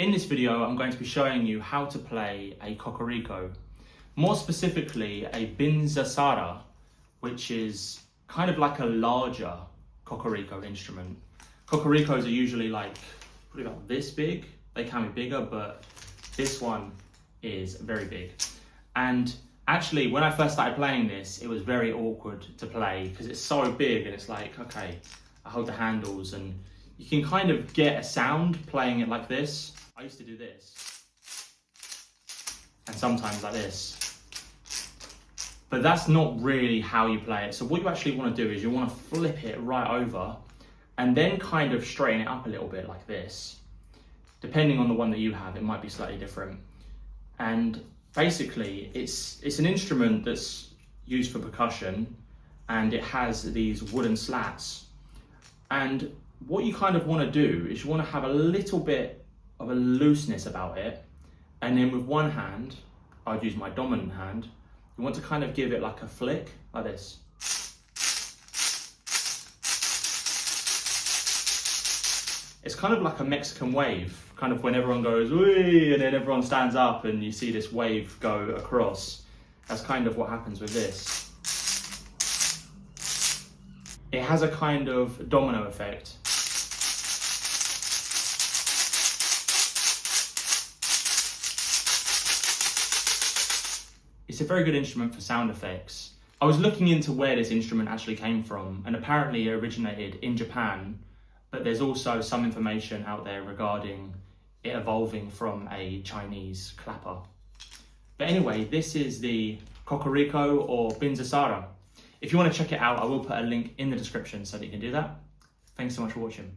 In this video, I'm going to be showing you how to play a Kokoriko. More specifically, a binzasara, which is kind of like a larger Kokoriko instrument. Kokorikos are usually like, probably about this big. They can be bigger, but this one is very big. And actually, when I first started playing this, it was very awkward to play because it's so big and it's like, okay, I hold the handles and you can kind of get a sound playing it like this. I used to do this and sometimes like this, but that's not really how you play it. So what you actually want to do is you want to flip it right over and then kind of straighten it up a little bit like this. Depending on the one that you have, it might be slightly different. And basically it's an instrument that's used for percussion and it has these wooden slats. And what you kind of want to do is you want to have a little bit of a looseness about it, and then with one hand, I'd use my dominant hand, you want to kind of give it like a flick, like this. It's kind of like a Mexican wave, kind of when everyone goes, "Wee," and then everyone stands up and you see this wave go across. That's kind of what happens with this. It has a kind of domino effect. It's a very good instrument for sound effects. I was looking into where this instrument actually came from, and apparently it originated in Japan, but there's also some information out there regarding it evolving from a Chinese clapper. But anyway, this is the Kokoriko or binzasara. If you want to check it out, I will put a link in the description so that you can do that. Thanks so much for watching.